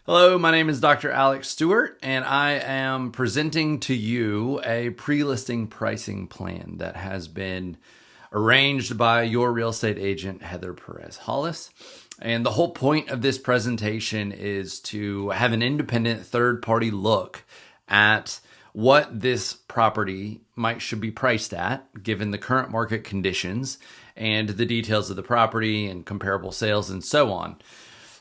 Hello, my name is Dr. Alex Stewart, and I am presenting to you a pre-listing pricing plan that has been arranged by your real estate agent, Heather Perez Hollis. And the whole point of this presentation is to have an independent third-party look at what this property should be priced at, given the current market conditions and the details of the property and comparable sales and so on.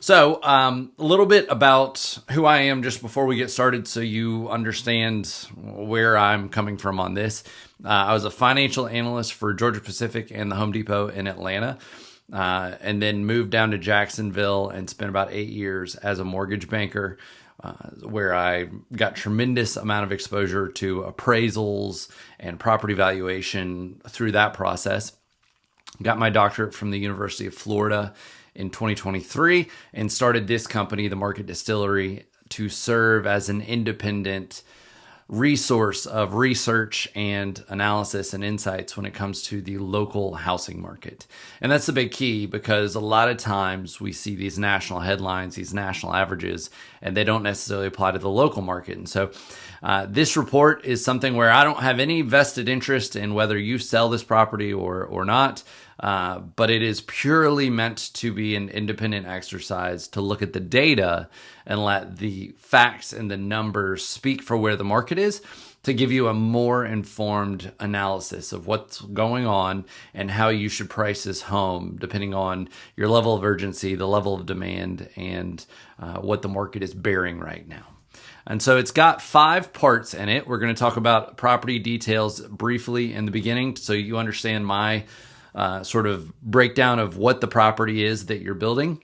So a little bit about who I am just before we get started so you understand where I'm coming from on this. I was a financial analyst for Georgia Pacific and the Home Depot in Atlanta, and then moved down to Jacksonville and spent about 8 years as a mortgage banker, where I got tremendous amount of exposure to appraisals and property valuation through that process. Got my doctorate from the University of Florida in 2023 and started this company, The Market Distillery, to serve as an independent resource of research and analysis and insights when it comes to the local housing market. And that's the big key, because a lot of times we see these national headlines, these national averages, and they don't necessarily apply to the local market. And so this report is something where I don't have any vested interest in whether you sell this property or not. But it is purely meant to be an independent exercise to look at the data and let the facts and the numbers speak for where the market is, to give you a more informed analysis of what's going on and how you should price this home, depending on your level of urgency, the level of demand, and what the market is bearing right now. And so it's got 5 parts in it. We're going to talk about property details briefly in the beginning so you understand my sort of breakdown of what the property is that you're building,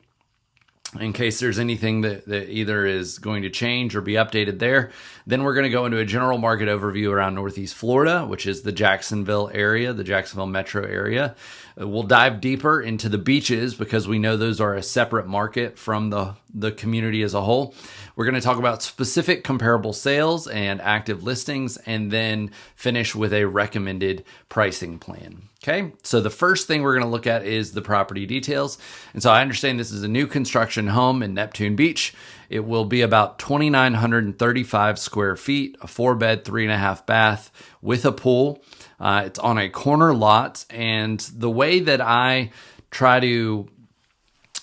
in case there's anything that either is going to change or be updated there. Then we're going to go into a general market overview around Northeast Florida, which is the Jacksonville area, the Jacksonville metro area. We'll dive deeper into the beaches because we know those are a separate market from the community as a whole. We're going to talk about specific comparable sales and active listings, and then finish with a recommended pricing plan. Okay, so the first thing we're going to look at is the property details. And so I understand this is a new construction home in Neptune Beach. It will be about 2,935 square feet, a 4-bed, 3.5 bath with a pool. It's on a corner lot, and the way that I try to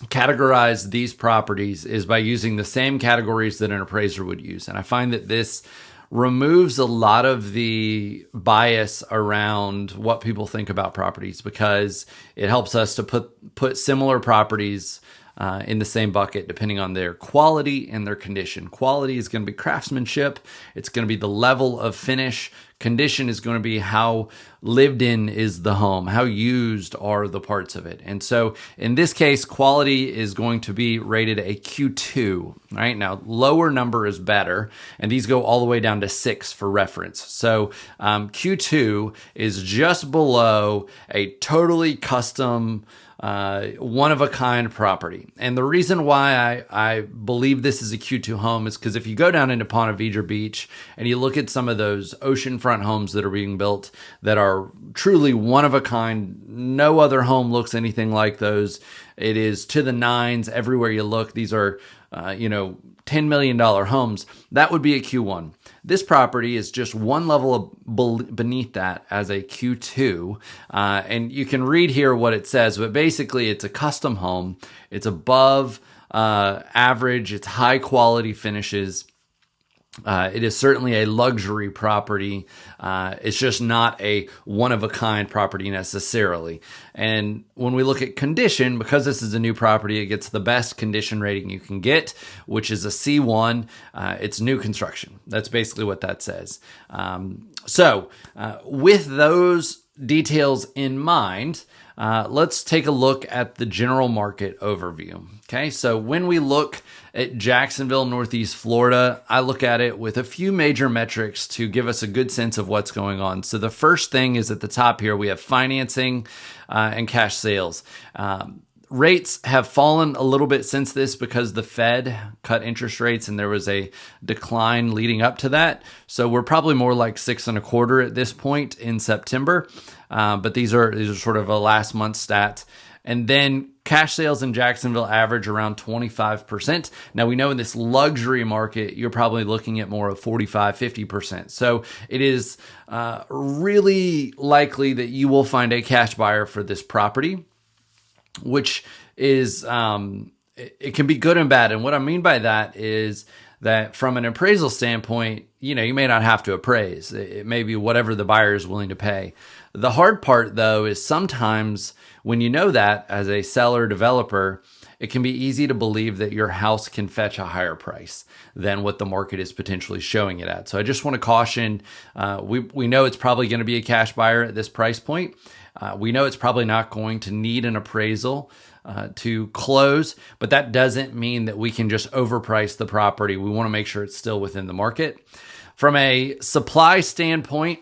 categorize these properties is by using the same categories that an appraiser would use. And I find that this removes a lot of the bias around what people think about properties, because it helps us to put similar properties in the same bucket depending on their quality and their condition. Quality is going to be craftsmanship. It's going to be the level of finish. Condition is going to be how lived in is the home, how used are the parts of it. And so in this case, quality is going to be rated a Q2, right? Now, lower number is better, and these go all the way down to 6 for reference. So Q2 is just below a totally custom, one-of-a-kind property. And the reason why I believe this is a Q2 home is because if you go down into Ponte Vedra Beach and you look at some of those oceanfront homes that are being built that are truly one-of-a-kind, no other home looks anything like those. It is to the nines everywhere you look. These are, $10 million homes. That would be a Q1. This property is just one level beneath that as a Q2. And you can read here what it says, but basically it's a custom home. It's above average. It's high quality finishes. It is certainly a luxury property. It's just not a one-of-a-kind property necessarily. And when we look at condition, because this is a new property, it gets the best condition rating you can get, which is a C1. It's new construction. That's basically what that says. So with those details in mind, let's take a look at the general market overview. Okay, so when we look at Jacksonville, Northeast Florida, I look at it with a few major metrics to give us a good sense of what's going on. So the first thing is at the top here, we have financing and cash sales. rates have fallen a little bit since this because the Fed cut interest rates and there was a decline leading up to that. So we're probably more like 6.25 at this point in September. But these are sort of a last month stats. And then cash sales in Jacksonville average around 25%. Now we know in this luxury market, you're probably looking at more of 45, 50%. So it is really likely that you will find a cash buyer for this property, which is, it can be good and bad. And what I mean by that is that from an appraisal standpoint, you may not have to appraise. It may be whatever the buyer is willing to pay. The hard part, though, is sometimes when you know that as a seller developer, it can be easy to believe that your house can fetch a higher price than what the market is potentially showing it at. So I just want to caution, we know it's probably going to be a cash buyer at this price point. We know it's probably not going to need an appraisal to close, but that doesn't mean that we can just overprice the property. We want to make sure it's still within the market. From a supply standpoint,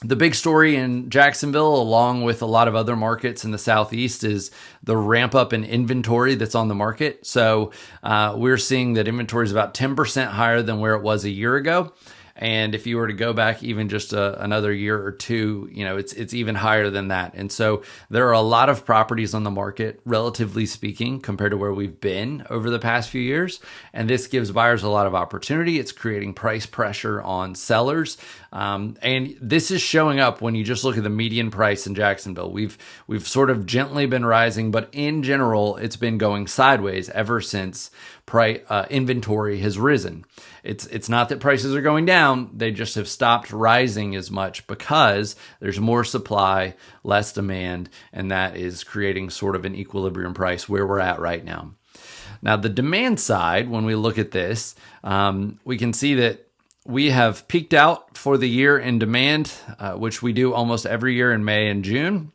the big story in Jacksonville, along with a lot of other markets in the Southeast, is the ramp up in inventory that's on the market. So we're seeing that inventory is about 10% higher than where it was a year ago. And if you were to go back even just another year or two, it's even higher than that. And so there are a lot of properties on the market, relatively speaking, compared to where we've been over the past few years. And this gives buyers a lot of opportunity. It's creating price pressure on sellers. And this is showing up when you just look at the median price in Jacksonville. We've sort of gently been rising, but in general, it's been going sideways ever since inventory has risen. It's not that prices are going down. They just have stopped rising as much because there's more supply, less demand, and that is creating sort of an equilibrium price where we're at right now. Now, the demand side, when we look at this, we can see that we have peaked out for the year in demand, which we do almost every year in May and June,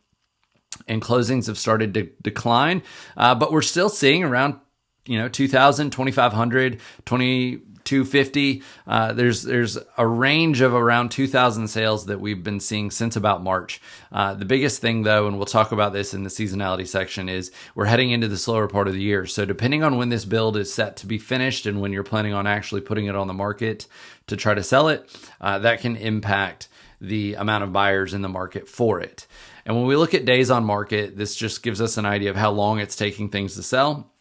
and closings have started to decline, but we're still seeing around 2,000, 2,500, 2,250. There's a range of around 2,000 sales that we've been seeing since about March. The biggest thing, though, and we'll talk about this in the seasonality section, is we're heading into the slower part of the year. So depending on when this build is set to be finished and when you're planning on actually putting it on the market to try to sell it, that can impact the amount of buyers in the market for it. And when we look at days on market, this just gives us an idea of how long it's taking things to sell.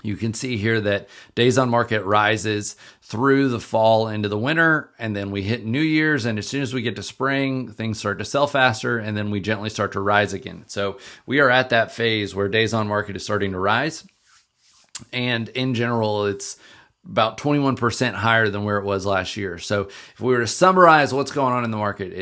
You can see here that days on market rises through the fall into the winter, and then we hit New Year's, and as soon as we get to spring, things start to sell faster, and then we gently start to rise again. So we are at that phase where days on market is starting to rise, and in general, it's about 21% higher than where it was last year. So if we were to summarize what's going on in the market,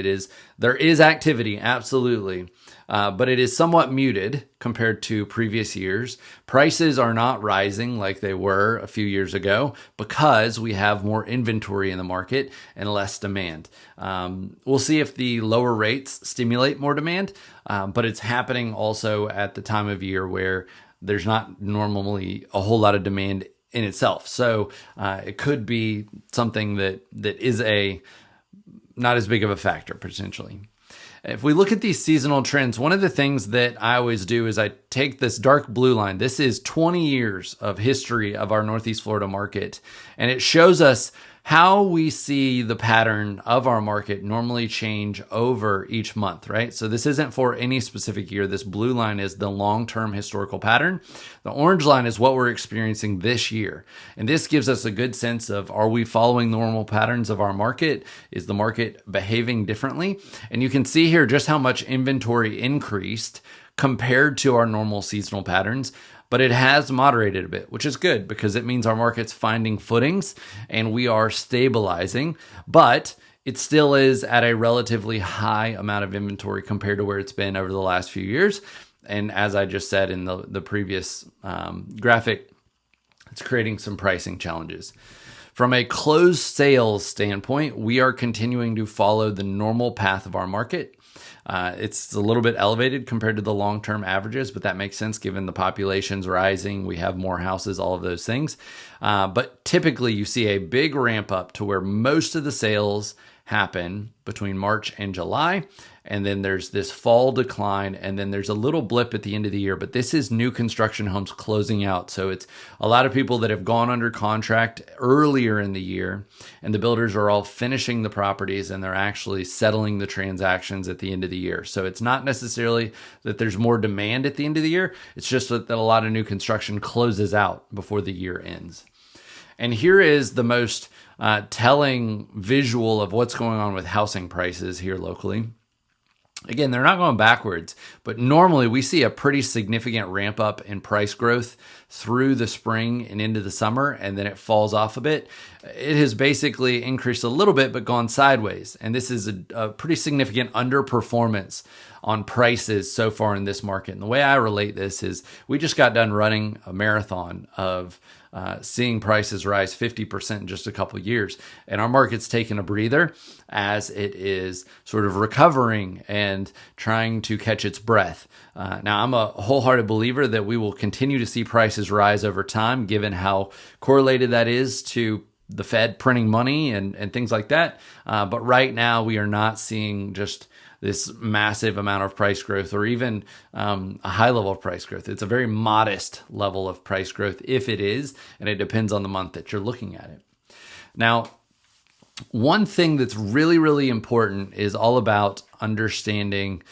there is activity, absolutely. But it is somewhat muted compared to previous years. Prices are not rising like they were a few years ago because we have more inventory in the market and less demand. We'll see if the lower rates stimulate more demand, but it's happening also at the time of year where there's not normally a whole lot of demand in itself. So it could be something that is not as big of a factor potentially. If we look at these seasonal trends, one of the things that I always do is I take this dark blue line. This is 20 years of history of our Northeast Florida market, and it shows us how we see the pattern of our market normally change over each month, right? So this isn't for any specific year. This blue line is the long-term historical pattern. The orange line is what we're experiencing this year. And this gives us a good sense of, are we following normal patterns of our market? Is the market behaving differently? And you can see here just how much inventory increased compared to our normal seasonal patterns. But it has moderated a bit, which is good because it means our market's finding footings and we are stabilizing, but it still is at a relatively high amount of inventory compared to where it's been over the last few years. And as I just said in the previous graphic, it's creating some pricing challenges. From a closed sales standpoint, we are continuing to follow the normal path of our market. It's a little bit elevated compared to the long-term averages, but that makes sense given the population's rising. We have more houses, all of those things. But typically you see a big ramp up to where most of the sales happen between March and July. And then there's this fall decline, and then there's a little blip at the end of the year. But this is new construction homes closing out. So it's a lot of people that have gone under contract earlier in the year, and the builders are all finishing the properties, and they're actually settling the transactions at the end of the year. So it's not necessarily that there's more demand at the end of the year. It's just that a lot of new construction closes out before the year ends. And here is the most telling visual of what's going on with housing prices here locally. Again, they're not going backwards, but normally we see a pretty significant ramp up in price growth through the spring and into the summer, and then it falls off a bit. It has basically increased a little bit, but gone sideways. And this is a pretty significant underperformance on prices so far in this market. And the way I relate this is we just got done running a marathon of seeing prices rise 50% in just a couple of years. And our market's taken a breather as it is sort of recovering and trying to catch its breath. Now, I'm a wholehearted believer that we will continue to see prices rise over time, given how correlated that is to the Fed printing money and things like that. But right now, we are not seeing just this massive amount of price growth, or even a high level of price growth. It's a very modest level of price growth, if it is, and it depends on the month that you're looking at it. Now, one thing that's really, really important is all about understanding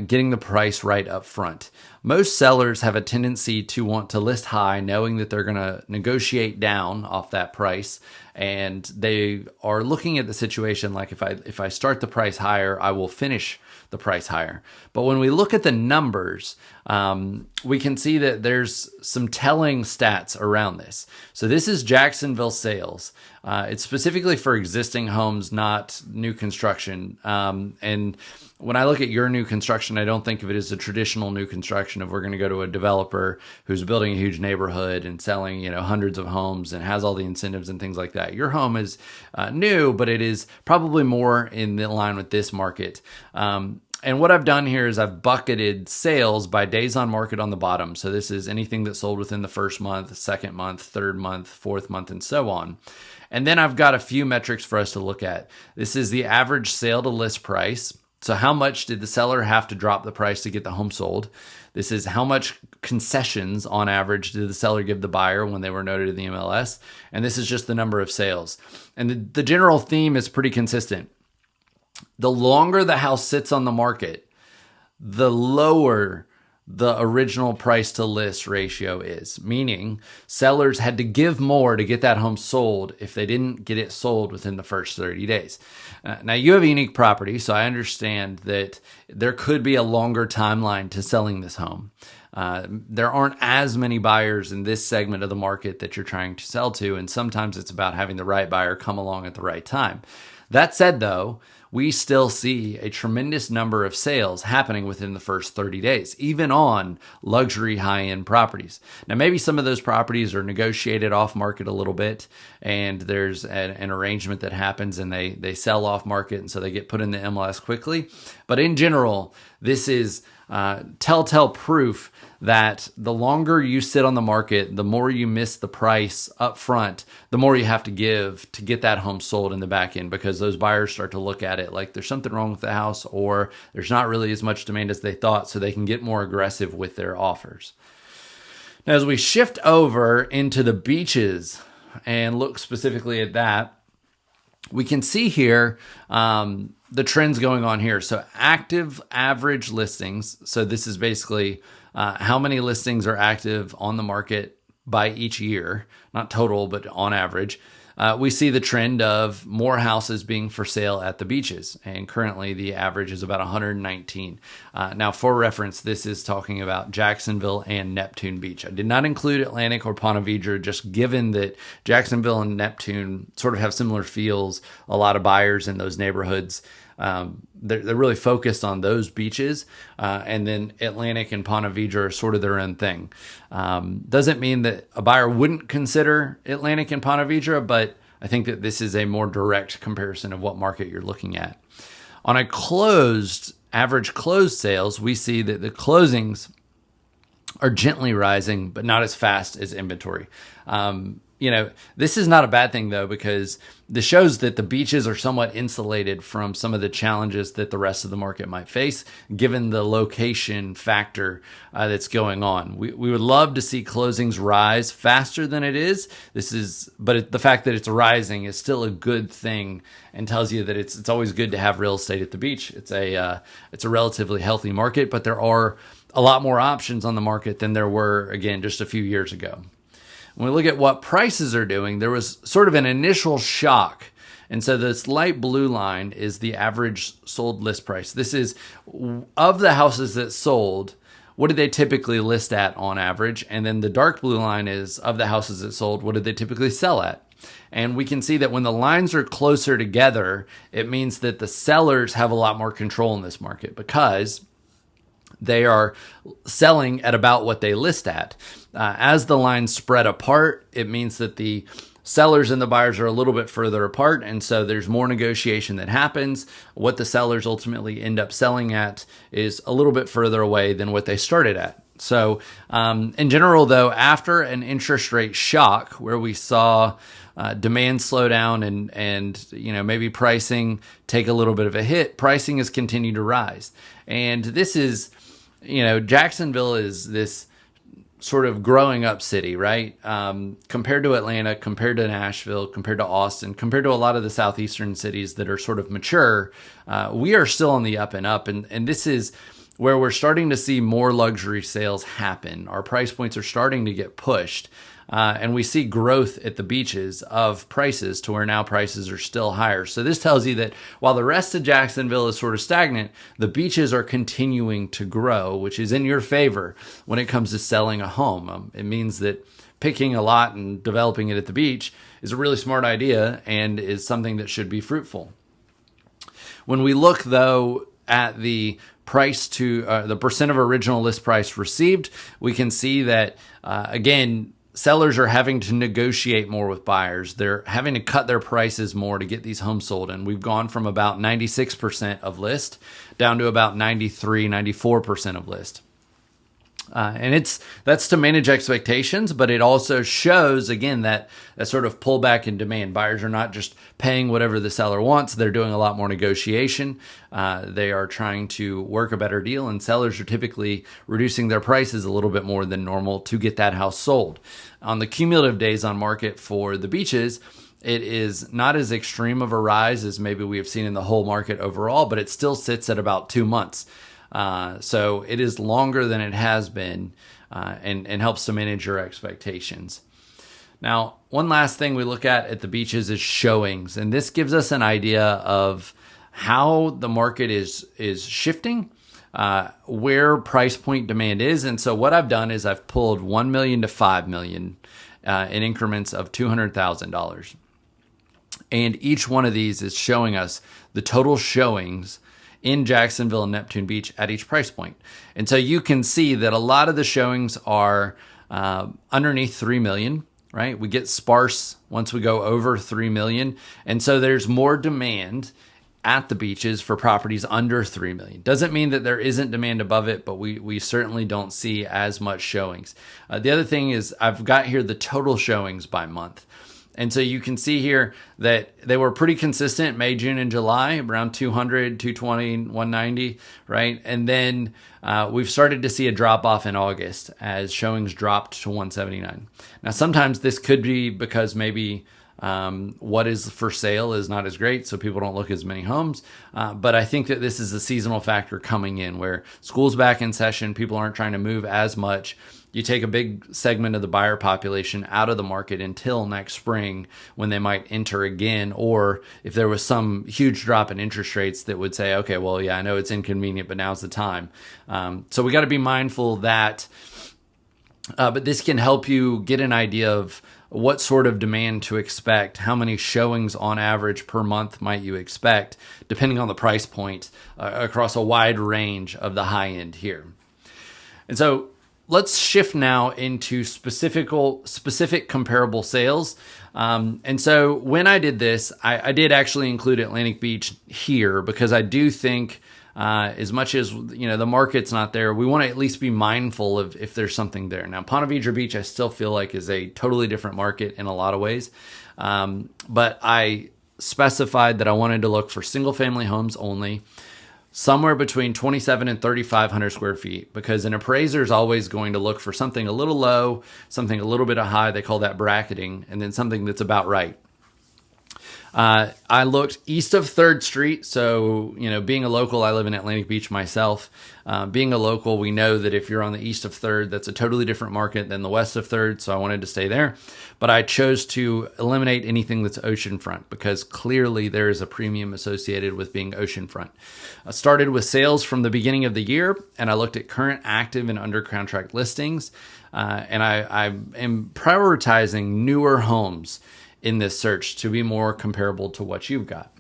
getting the price right up front. Most sellers have a tendency to want to list high, knowing that they're going to negotiate down off that price, and they are looking at the situation like, if I start the price higher, I will finish the price higher. But when we look at the numbers, we can see that there's some telling stats around this. So this is Jacksonville sales. It's specifically for existing homes, not new construction. And when I look at your new construction, I don't think of it as a traditional new construction of we're going to go to a developer who's building a huge neighborhood and selling, hundreds of homes and has all the incentives and things like that. Your home is new, but it is probably more in line with this market. And what I've done here is I've bucketed sales by days on market on the bottom. So this is anything that sold within the first month, second month, third month, fourth month, and so on. And then I've got a few metrics for us to look at. This is the average sale to list price. So how much did the seller have to drop the price to get the home sold? This is how much concessions on average did the seller give the buyer when they were noted in the MLS? And this is just the number of sales. And the general theme is pretty consistent. The longer the house sits on the market, the lower the original price to list ratio is, meaning sellers had to give more to get that home sold if they didn't get it sold within the first 30 days. Now, you have a unique property, so I understand that there could be a longer timeline to selling this home. There aren't as many buyers in this segment of the market that you're trying to sell to, and sometimes it's about having the right buyer come along at the right time. That said, though, we still see a tremendous number of sales happening within the first 30 days, even on luxury high-end properties. Now, maybe some of those properties are negotiated off market a little bit, and there's an arrangement that happens and they sell off market, and so they get put in the MLS quickly. But in general, this is telltale proof that the longer you sit on the market, the more you miss the price up front, the more you have to give to get that home sold in the back end, because those buyers start to look at it like there's something wrong with the house, or there's not really as much demand as they thought, so they can get more aggressive with their offers. Now, as we shift over into the beaches and look specifically at that, we can see here the trends going on here. So active average listings. So this is basically how many listings are active on the market by each year, not total, but on average. We see the trend of more houses being for sale at the beaches, and currently the average is about 119. Now, for reference, this is talking about Jacksonville and Neptune Beach. I did not include Atlantic or Ponte Vedra, just given that Jacksonville and Neptune sort of have similar feels, a lot of buyers in those neighborhoods. They're really focused on those beaches, and then Atlantic and Ponte Vedra are sort of their own thing. Doesn't mean that a buyer wouldn't consider Atlantic and Ponte Vedra, but I think that this is a more direct comparison of what market you're looking at. On a average closed sales, we see that the closings are gently rising, but not as fast as inventory. this is not a bad thing though, because this shows that the beaches are somewhat insulated from some of the challenges that the rest of the market might face, given the location factor that's going on. We would love to see closings rise faster than it is. But the fact that it's rising is still a good thing, and tells you that it's always good to have real estate at the beach. It's a relatively healthy market, but there are a lot more options on the market than there were, again, just a few years ago. When we look at what prices are doing, there was sort of an initial shock. And so this light blue line is the average sold list price. This is of the houses that sold, what did they typically list at on average? And then the dark blue line is of the houses that sold, what did they typically sell at? And we can see that when the lines are closer together, it means that the sellers have a lot more control in this market, because they are selling at about what they list at. As the lines spread apart, it means that the sellers and the buyers are a little bit further apart, and so there's more negotiation that happens. What the sellers ultimately end up selling at is a little bbit further away than what they started at. So in general, though, after an interest rate shock where we saw demand slow down and maybe pricing take a little bit of a hit, pricing has continued to rise. And this is, Jacksonville is this sort of growing up city, right? Compared to Atlanta, compared to Nashville, compared to Austin, compared to a lot of the southeastern cities that are sort of mature, we are still on the up and up. And this is where we're starting to see more luxury sales happen. Our price points are starting to get pushed. And we see growth at the beaches of prices to where now prices are still higher. So this tells you that while the rest of Jacksonville is sort of stagnant, the beaches are continuing to grow, which is in your favor when it comes to selling a home. It means that picking a lot and developing it at the beach is a really smart idea and is something that should be fruitful. When we look, though, at the price to the percent of original list price received, we can see that, again, sellers are having to negotiate more with buyers. They're having to cut their prices more to get these homes sold. And we've gone from about 96% of list down to about 93, 94% of list. And that's to manage expectations, but it also shows, again, that sort of pullback in demand. Buyers are not just paying whatever the seller wants. They're doing a lot more negotiation. They are trying to work a better deal, and sellers are typically reducing their prices a little bit more than normal to get that house sold. On the cumulative days on market for the beaches, it is not as extreme of a rise as maybe we have seen in the whole market overall, but it still sits at about 2 months. So it is longer than it has been, and helps to manage your expectations. Now, one last thing we look at the beaches is showings, and this gives us an idea of how the market is shifting, where price point demand is. And so what I've done is I've pulled 1 million to 5 million in increments of $200,000. And each one of these is showing us the total showings in Jacksonville and Neptune Beach at each price point. And so you can see that a lot of the showings are underneath 3 million, right? We get sparse once we go over 3 million. And so there's more demand at the beaches for properties under 3 million. Doesn't mean that there isn't demand above it, but we certainly don't see as much showings. The other thing is I've got here the total showings by month. And so you can see here that they were pretty consistent May, June, and July, around 200, 220, 190, right? And then we've started to see a drop off in August as showings dropped to 179. Now, sometimes this could be because maybe what is for sale is not as great, so people don't look as many homes. But I think that this is a seasonal factor coming in where school's back in session, people aren't trying to move as much. You take a big segment of the buyer population out of the market until next spring when they might enter again, or if there was some huge drop in interest rates that would say, okay, well, yeah, I know it's inconvenient, but now's the time. So we got to be mindful of that. But this can help you get an idea of what sort of demand to expect, how many showings on average per month might you expect, depending on the price point across a wide range of the high end here. And so let's shift now into specific comparable sales. And so when I did this, I did actually include Atlantic Beach here because I do think as much as, the market's not there, we want to at least be mindful of if there's something there. Now, Ponte Vedra Beach, I still feel like is a totally different market in a lot of ways. But I specified that I wanted to look for single family homes only, somewhere between 27 and 3,500 square feet, because an appraiser is always going to look for something a little low, something a little bit high. They call that bracketing, and then something that's about right. I looked east of 3rd Street. So, being a local, I live in Atlantic Beach myself. Being a local, we know that if you're on the east of 3rd, that's a totally different market than the west of 3rd. So I wanted to stay there. But I chose to eliminate anything that's oceanfront because clearly there is a premium associated with being oceanfront. I started with sales from the beginning of the year, and I looked at current active and under contract listings. And I am prioritizing newer homes in this search to be more comparable to what you've got.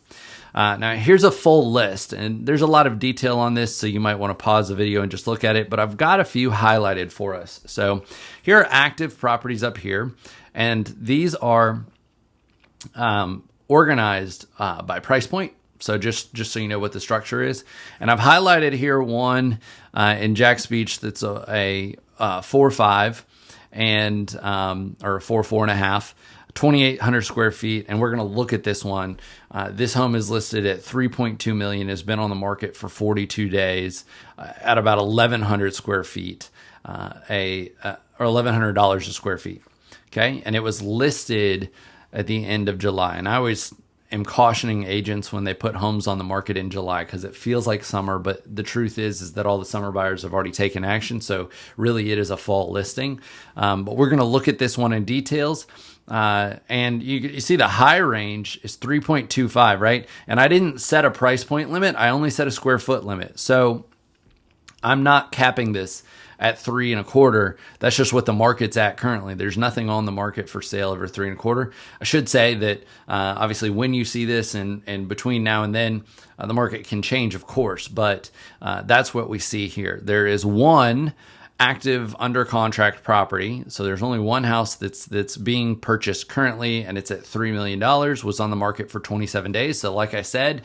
Now, here's a full list, and there's a lot of detail on this, so you might want to pause the video and just look at it, but I've got a few highlighted for us. So here are active properties up here, and these are organized by price point. So just so you know what the structure is. And I've highlighted here one in Jax Beach that's a 4.5 and or 4.5. 2,800 square feet, and we're going to look at this one. This home is listed at $3.2 million, has been on the market for 42 days at about 1,100 square feet, or $1,100 a square feet. Okay, and it was listed at the end of July. And I always am cautioning agents when they put homes on the market in July because it feels like summer, but the truth is that all the summer buyers have already taken action. So really, it is a fall listing. But we're going to look at this one in details. And you see the high range is 3.25, right? And I didn't set a price point limit. I only set a square foot limit. So I'm not capping this at 3.25. That's just what the market's at currently. There's nothing on the market for sale over 3.25. I should say that obviously when you see this and between now and then, the market can change, of course, but that's what we see here. There is one active under contract property. So there's only one house that's being purchased currently, and it's at $3 million, was on the market for 27 days. So like I said,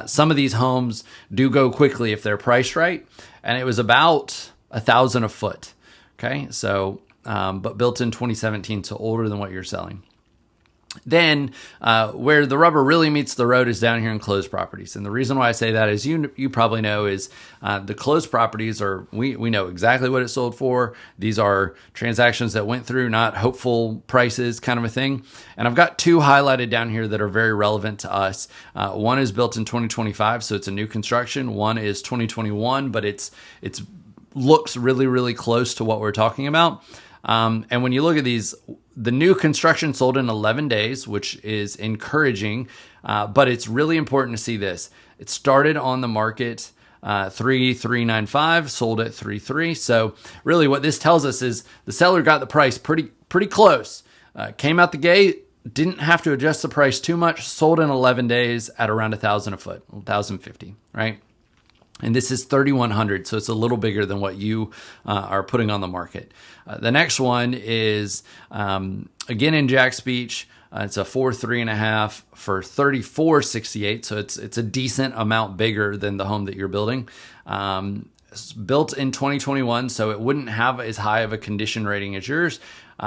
some of these homes do go quickly if they're priced right. And it was about $1,000 a foot. Okay. So, but built in 2017, so older than what you're selling. Then where the rubber really meets the road is down here in closed properties. And the reason why I say that is you probably know is the closed properties are, we know exactly what it sold for. These are transactions that went through, not hopeful prices kind of a thing. And I've got two highlighted down here that are very relevant to us. One is built in 2025, so it's a new construction. One is 2021, but it's looks really, really close to what we're talking about. And when you look at these, the new construction sold in 11 days, which is encouraging, but it's really important to see this. It started on the market 3,395, sold at 3,3. So really what this tells us is the seller got the price pretty close. Came out the gate, didn't have to adjust the price too much, sold in 11 days at around $1,000 a foot, $1,050, right? And this is 3,100, so it's a little bigger than what you are putting on the market. The next one is, again, in Jax Beach. It's a 4.5 for 34.68, so it's a decent amount bigger than the home that you're building. It's built in 2021, so it wouldn't have as high of a condition rating as yours.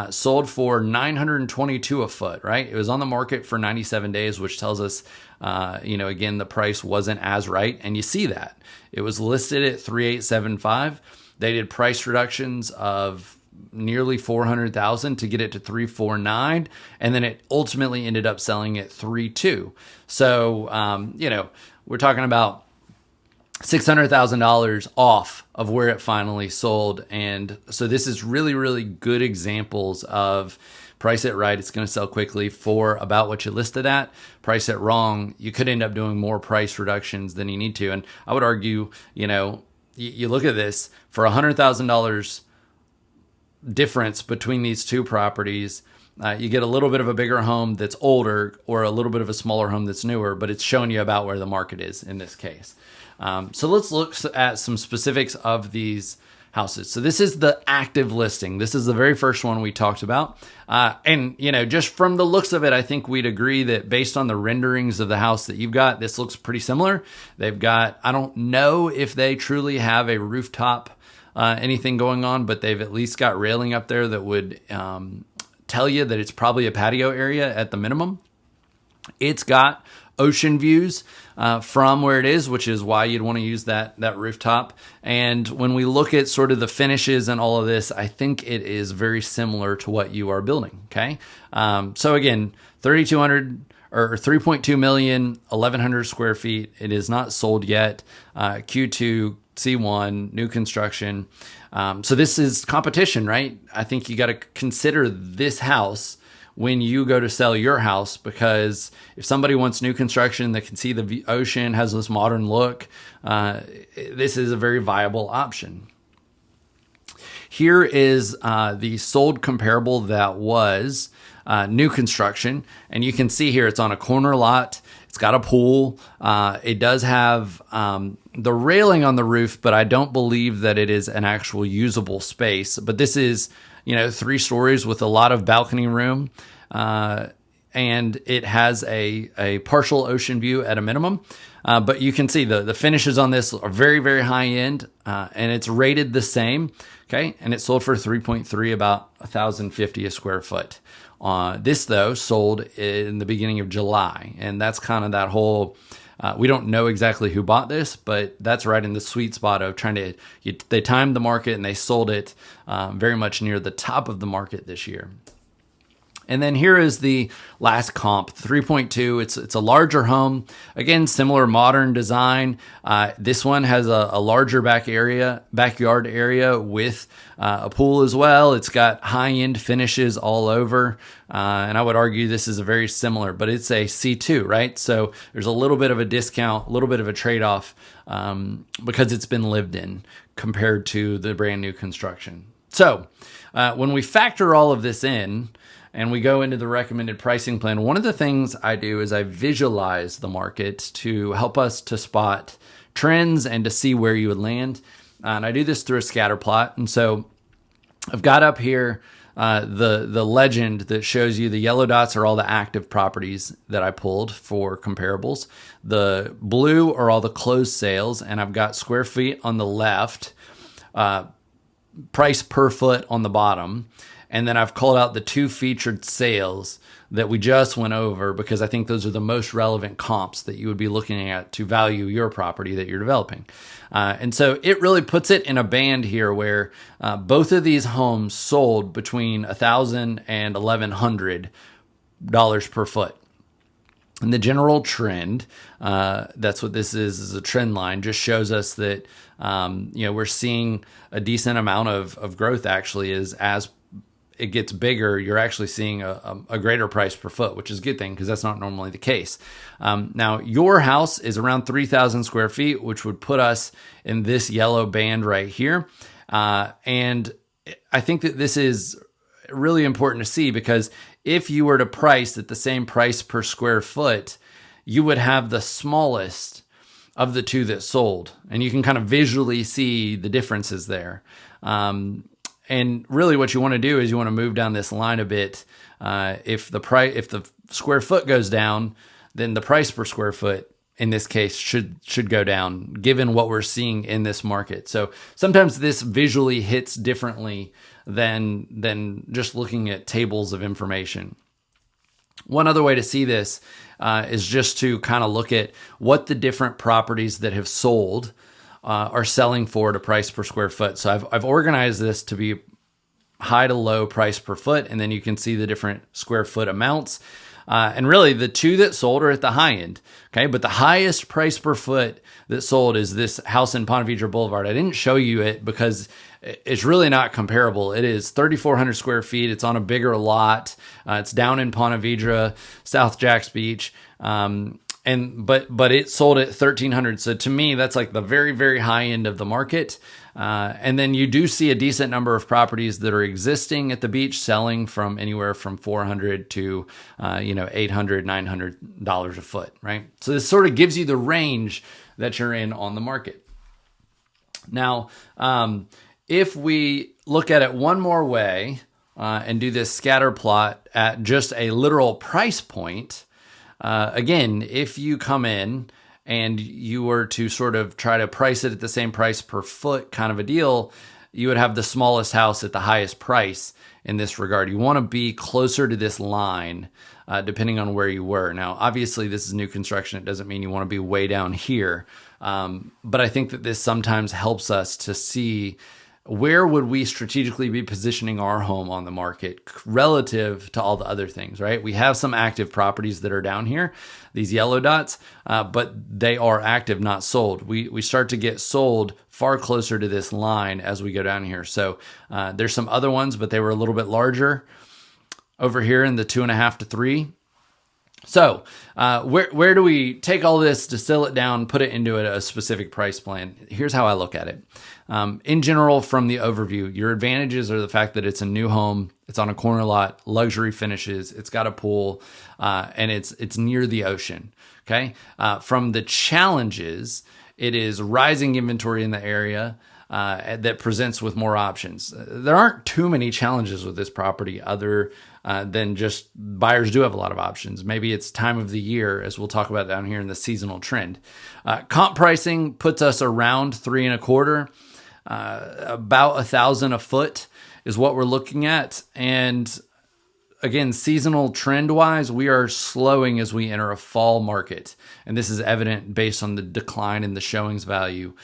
Sold for $922 a foot, right? It was on the market for 97 days, which tells us, again, the price wasn't as right. And you see that. It was listed at 3,875. They did price reductions of nearly 400,000 to get it to 349, and then it ultimately ended up selling at 3.2. So, we're talking about $600,000 off of where it finally sold. And so this is really, really good examples of price it right, it's going to sell quickly for about what you listed at. Price it wrong, you could end up doing more price reductions than you need to. And I would argue, you look at this, for $100,000 difference between these two properties, you get a little bit of a bigger home that's older or a little bit of a smaller home that's newer, but it's showing you about where the market is in this case. So let's look at some specifics of these houses. So this is the active listing. This is the very first one we talked about. And, just from the looks of it, I think we'd agree that based on the renderings of the house that you've got, this looks pretty similar. They've got, I don't know if they truly have a rooftop anything going on, but they've at least got railing up there that would tell you that it's probably a patio area at the minimum. It's got ocean views from where it is, which is why you'd want to use that rooftop. And when we look at sort of the finishes and all of this, I think it is very similar to what you are building. Okay. So again, 3,200 or 3.2 million, 1,100 square feet. It is not sold yet. Q2, C1, new construction. So this is competition, right? I think you got to consider this house when you go to sell your house, because if somebody wants new construction that can see the ocean, has this modern look, this is a very viable option. Here is the sold comparable that was new construction. And you can see here it's on a corner lot. It's got a pool. It does have the railing on the roof, but I don't believe that it is an actual usable space. But this is 3 stories with a lot of balcony room. And it has a partial ocean view at a minimum. But you can see the finishes on this are very, very high end, and it's rated the same. Okay. And it sold for 3.3, about 1,050 a square foot. This though sold in the beginning of July. And that's kind of that whole, we don't know exactly who bought this, but that's right in the sweet spot of they timed the market and they sold it very much near the top of the market this year. And then here is the last comp, 3.2. It's a larger home. Again, similar modern design. This one has a larger backyard area with a pool as well. It's got high-end finishes all over. And I would argue this is a very similar, but it's a C2, right? So there's a little bit of a discount, a little bit of a trade-off because it's been lived in compared to the brand new construction. So when we factor all of this in, and we go into the recommended pricing plan, one of the things I do is I visualize the market to help us to spot trends and to see where you would land. And I do this through a scatter plot. And so I've got up here the legend that shows you the yellow dots are all the active properties that I pulled for comparables. The blue are all the closed sales, and I've got square feet on the left, price per foot on the bottom. And then I've called out the 2 featured sales that we just went over because I think those are the most relevant comps that you would be looking at to value your property that you're developing. And so it really puts it in a band here where both of these homes sold between $1,000 and $1,100 per foot. And the general trend, that's what this is a trend line, just shows us that we're seeing a decent amount of growth actually as it gets bigger, you're actually seeing a greater price per foot, which is a good thing because that's not normally the case. Now, your house is around 3,000 square feet, which would put us in this yellow band right here. And I think that this is really important to see because if you were to price at the same price per square foot, you would have the smallest of the 2 that sold. And you can kind of visually see the differences there. And really what you want to do is you want to move down this line a bit. If the square foot goes down, then the price per square foot in this case should go down given what we're seeing in this market. So sometimes this visually hits differently than just looking at tables of information. One other way to see this is just to kind of look at what the different properties that have sold are selling for at a price per square foot. So I've organized this to be high to low price per foot, and then you can see the different square foot amounts. And really, the 2 that sold are at the high end. Okay, but the highest price per foot that sold is this house in Ponte Vedra Boulevard. I didn't show you it because it's really not comparable. It is 3,400 square feet. It's on a bigger lot. It's down in Ponte Vedra, South Jacks Beach. But it sold at 1,300. So to me, that's like the very, very high end of the market. And then you do see a decent number of properties that are existing at the beach selling from anywhere from $400 to $800, $900 a foot, right? So this sort of gives you the range that you're in on the market. Now, if we look at it one more way and do this scatter plot at just a literal price point, again, if you come in and you were to sort of try to price it at the same price per foot kind of a deal, you would have the smallest house at the highest price in this regard. You want to be closer to this line, depending on where you were. Now, obviously, this is new construction. It doesn't mean you want to be way down here. But I think that this sometimes helps us to see where would we strategically be positioning our home on the market relative to all the other things, right? We have some active properties that are down here, these yellow dots, but they are active, not sold. We start to get sold far closer to this line as we go down here. So there's some other ones, but they were a little bit larger over here in the 2.5 to 3. So where do we take all this, distill it down, put it into a specific price plan? Here's how I look at it. In general, from the overview, your advantages are the fact that it's a new home, it's on a corner lot, luxury finishes, it's got a pool, and it's near the ocean. Okay. From the challenges, it is rising inventory in the area that presents with more options. There aren't too many challenges with this property other than just buyers do have a lot of options. Maybe it's time of the year, as we'll talk about down here in the seasonal trend. Comp pricing puts us around 3.25, about $1,000 a foot is what we're looking at. And again, seasonal trend wise, we are slowing as we enter a fall market. And this is evident based on the decline in the showings value,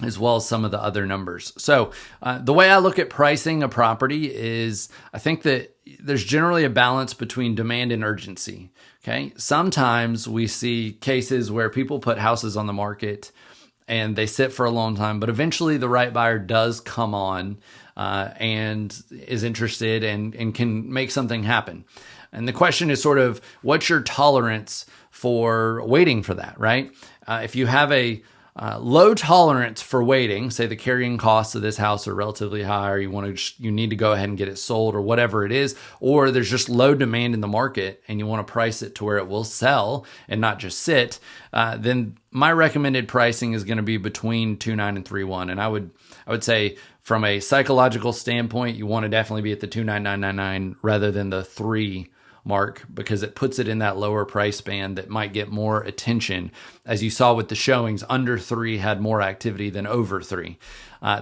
as well as some of the other numbers. So the way I look at pricing a property is I think that there's generally a balance between demand and urgency. Okay. Sometimes we see cases where people put houses on the market and they sit for a long time, but eventually the right buyer does come on and is interested and can make something happen. And the question is sort of, what's your tolerance for waiting for that, right? If you have a low tolerance for waiting, say the carrying costs of this house are relatively high, or you need to go ahead and get it sold, or whatever it is, or there's just low demand in the market and you want to price it to where it will sell and not just sit, then my recommended pricing is going to be between 2.9 and 3.1. And I would say from a psychological standpoint, you want to definitely be at the 2.9999 rather than the 3 mark, because it puts it in that lower price band that might get more attention. As you saw with the showings, under 3 had more activity than over 3.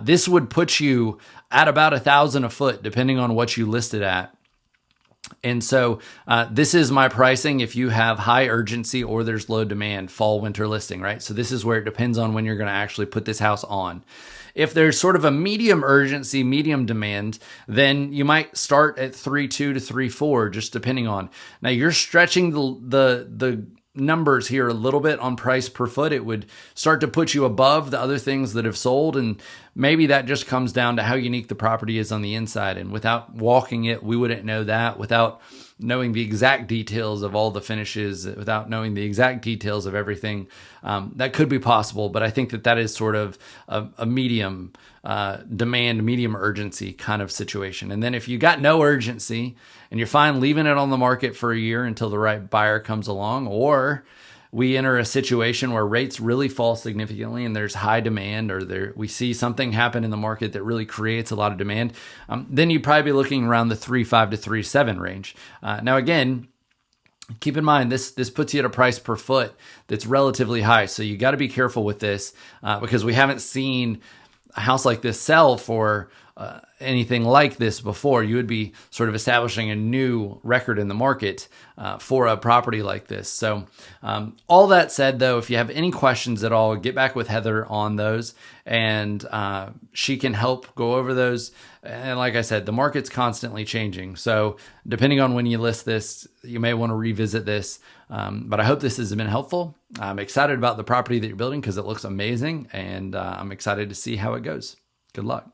This would put you at about $1,000 a foot, depending on what you listed at. And so this is my pricing if you have high urgency or there's low demand, fall, winter listing, right? So this is where it depends on when you're going to actually put this house on. If there's sort of a medium urgency, medium demand, then you might start at 3.2 to 3.4, just depending on. Now you're stretching the numbers here a little bit on price per foot. It would start to put you above the other things that have sold. And maybe that just comes down to how unique the property is on the inside. And without walking it, we wouldn't know that. Without knowing the exact details of all the finishes, without knowing the exact details of everything, that could be possible. But I think that is sort of a medium demand, medium urgency kind of situation. And then if you got no urgency and you're fine leaving it on the market for a year until the right buyer comes along, or we enter a situation where rates really fall significantly and there's high demand, or we see something happen in the market that really creates a lot of demand, then you'd probably be looking around the 3.5 to 3.7 range. Now, again, keep in mind, this puts you at a price per foot that's relatively high. So you got to be careful with this because we haven't seen a house like this sell for anything like this before. You would be sort of establishing a new record in the market for a property like this. So all that said, though, if you have any questions at all, get back with Heather on those, and she can help go over those. And like I said, the market's constantly changing. So depending on when you list this, you may want to revisit this. But I hope this has been helpful. I'm excited about the property that you're building because it looks amazing, and I'm excited to see how it goes. Good luck.